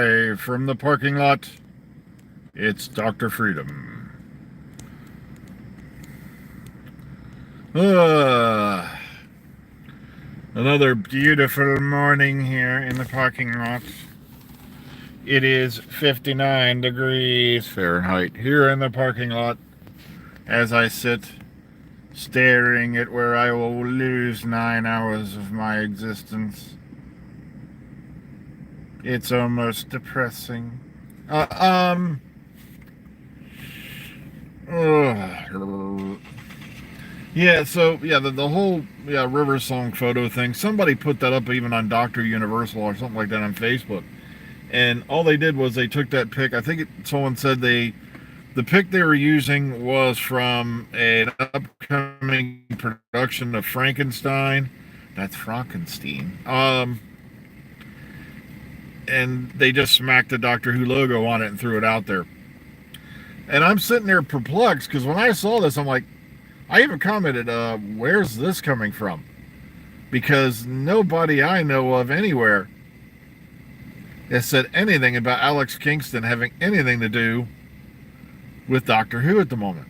Live from the parking lot, it's Dr. Freedom. Uh, Another beautiful morning here in the parking lot. It is 59 degrees Fahrenheit here in the parking lot as I sit staring at where I will lose 9 hours of my existence. It's almost depressing. Uh, um... the whole River Song photo thing. Somebody put that up even on Dr. Universal or something like that on Facebook. And all they did was they took that pic. I think someone said the pic they were using was from an upcoming production of Frankenstein. That's Frankenstein. And they just smacked the Doctor Who logo on it and threw it out there. And I'm sitting there perplexed because when I saw this, I'm like, I even commented, where's this coming from? Because nobody I know of anywhere has said anything about Alex Kingston having anything to do with Doctor Who at the moment.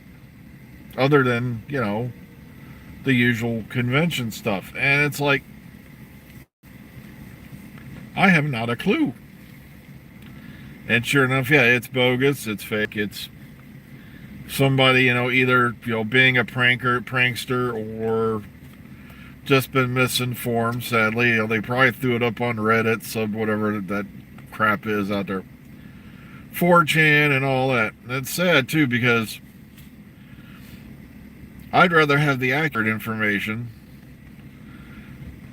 Other than, the usual convention stuff. And it's like, I have not a clue. And sure enough, it's bogus, it's fake, it's somebody, either, being a prankster or just been misinformed, sadly. They probably threw it up on Reddit, whatever that crap is out there. 4chan and all that. And it's sad, too, because I'd rather have the accurate information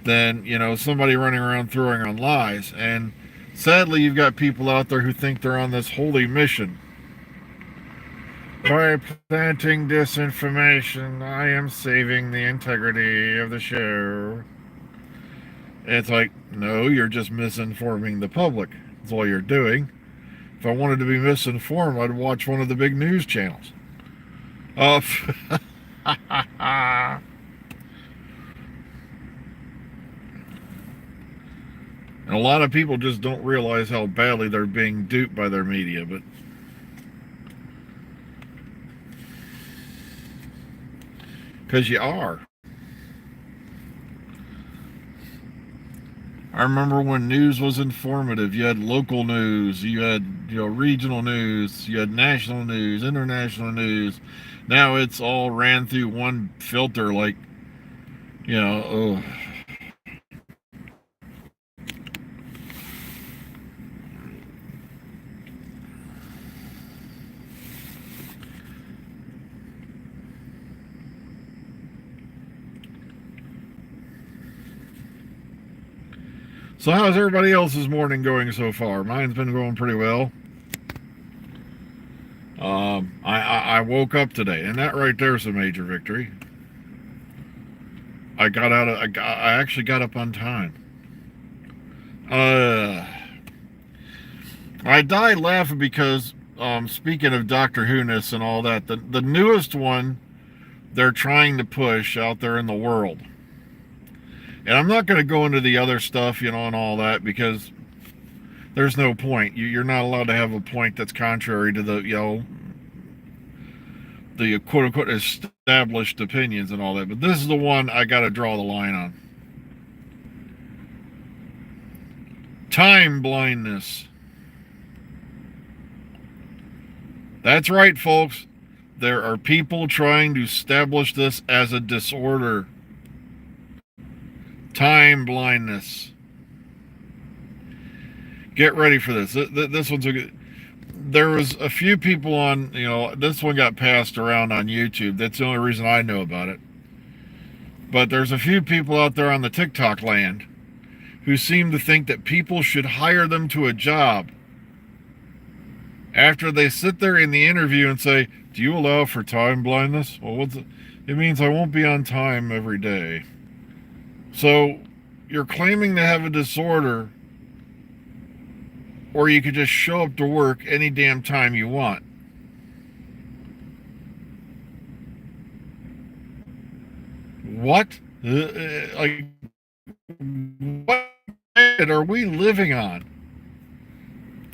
than, somebody running around throwing on lies. And sadly, you've got people out there who think they're on this holy mission. By planting disinformation, I am saving the integrity of the show. It's like, no, you're just misinforming the public. That's all you're doing. If I wanted to be misinformed, I'd watch one of the big news channels. And a lot of people just don't realize how badly they're being duped by their media, but because you are. I remember when news was informative. You had local news, you had regional news, you had national news, international news. Now it's all ran through one filter, like So how's everybody else's morning going so far? Mine's been going pretty well. I woke up today, and that right there is a major victory. I actually got up on time. I died laughing because, speaking of Doctor Who-ness and all that, the newest one they're trying to push out there in the world. And I'm not going to go into the other stuff, and all that, because there's no point. You're not allowed to have a point that's contrary to the quote-unquote established opinions and all that. But this is the one I got to draw the line on. Time blindness. That's right, folks. There are people trying to establish this as a disorder. Time blindness. Get ready for this. This one's a good. There was a few people on, this one got passed around on YouTube. That's the only reason I know about it. But there's a few people out there on the TikTok land who seem to think that people should hire them to a job after they sit there in the interview and say, do you allow for time blindness? Well, it means I won't be on time every day. So you're claiming to have a disorder, or you could just show up to work any damn time you want. What? What planet are we living on?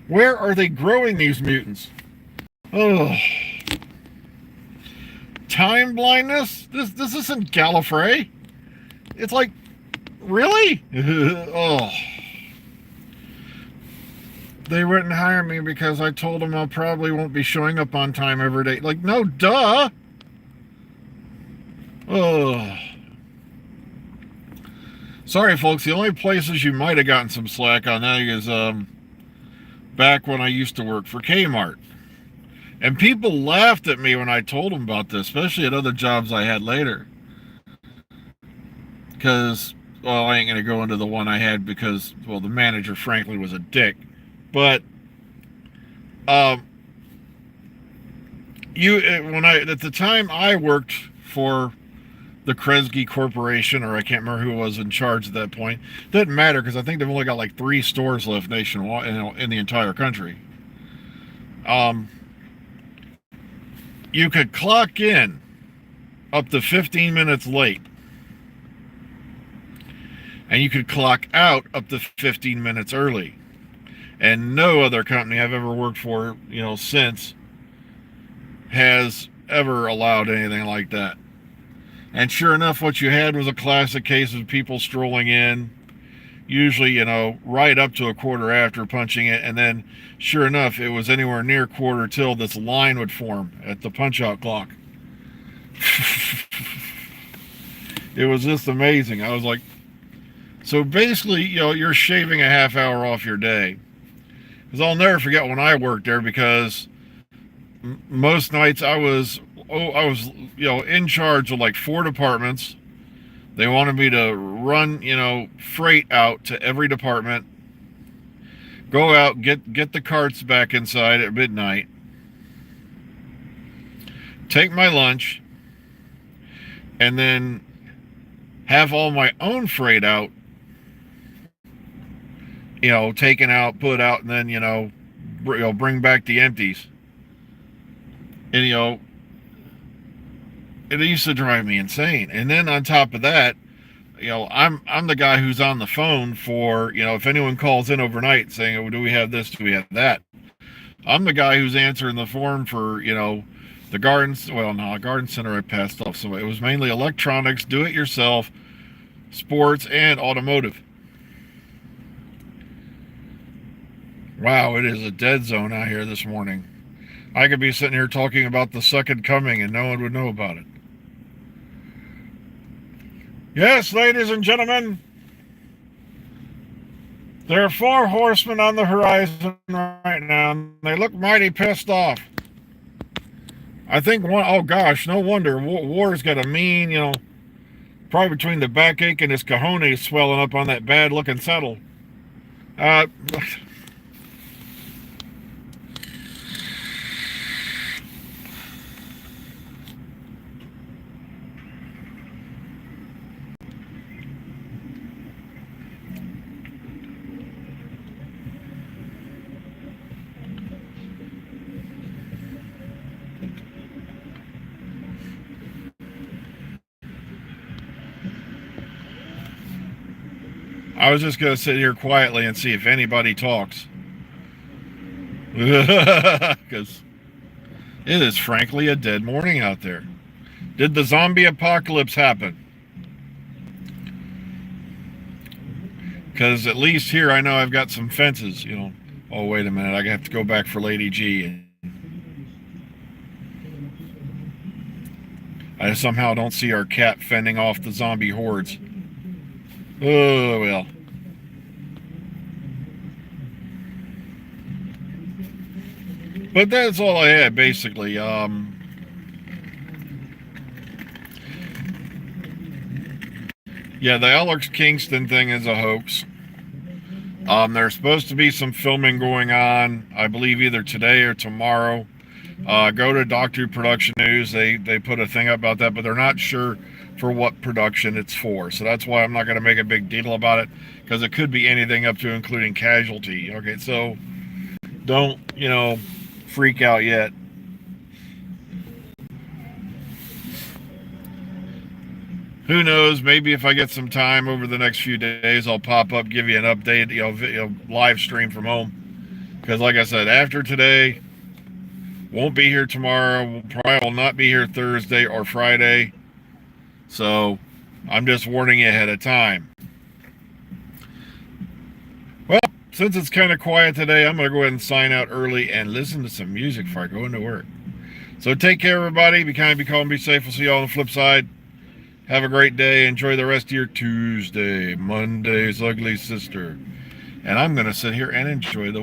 Where are they growing these mutants? Oh, time blindness? This isn't Gallifrey. It's like, really? Oh. They wouldn't hire me because I told them I probably won't be showing up on time every day. Like, no, duh. Oh. Sorry, folks. The only places you might have gotten some slack on that is back when I used to work for Kmart. And people laughed at me when I told them about this, especially at other jobs I had later. Because, well, I ain't going to go into the one I had because, well, the manager, frankly, was a dick. But at the time I worked for the Kresge Corporation, or I can't remember who was in charge at that point. Doesn't matter because I think they've only got like 3 stores left nationwide in the entire country. You could clock in up to 15 minutes late, and you could clock out up to 15 minutes early. And no other company I've ever worked for, since has ever allowed anything like that. And sure enough, what you had was a classic case of people strolling in, usually, right up to a quarter after punching it. And then, sure enough, it was anywhere near quarter till this line would form at the punch-out clock. It was just amazing. I was like, so basically, you're shaving a half hour off your day. Because I'll never forget when I worked there, because most nights I was in charge of like 4 departments. They wanted me to run, freight out to every department, go out, get the carts back inside at midnight, take my lunch, and then have all my own freight out, taken out, put out, and then, bring back the empties. And, it used to drive me insane. And then on top of that, I'm the guy who's on the phone for, if anyone calls in overnight saying, oh, do we have this, do we have that? I'm the guy who's answering the phone for, the garden center I passed off. So it was mainly electronics, do-it-yourself, sports, and automotive. Wow, it is a dead zone out here this morning. I could be sitting here talking about the second coming and no one would know about it. Yes, ladies and gentlemen, there are 4 horsemen on the horizon right now, and they look mighty pissed off. I think oh gosh, no wonder. War's got a mean, probably between the backache and his cojones swelling up on that bad-looking saddle. I was just going to sit here quietly and see if anybody talks. Because it is frankly a dead morning out there. Did the zombie apocalypse happen? Because at least here I know I've got some fences, Oh, wait a minute. I have to go back for Lady G. I somehow don't see our cat fending off the zombie hordes. Oh, well. But that's all I had, basically. Yeah, the Alex Kingston thing is a hoax. There's supposed to be some filming going on, I believe either today or tomorrow. Go to Doctor Production News. They put a thing up about that, but they're not sure for what production it's for. So that's why I'm not going to make a big deal about it, because it could be anything up to including Casualty. Okay, so don't, freak out yet. Who knows? Maybe if I get some time over the next few days, I'll pop up, give you an update, live stream from home. Because like I said, after today, won't be here tomorrow. Probably will not be here Thursday or Friday. So I'm just warning you ahead of time. Well, since it's kind of quiet today, I'm going to go ahead and sign out early and listen to some music before I go into work. So take care, everybody. Be kind, be calm, be safe. We'll see you all on the flip side. Have a great day. Enjoy the rest of your Tuesday. Monday's ugly sister. And I'm going to sit here and enjoy the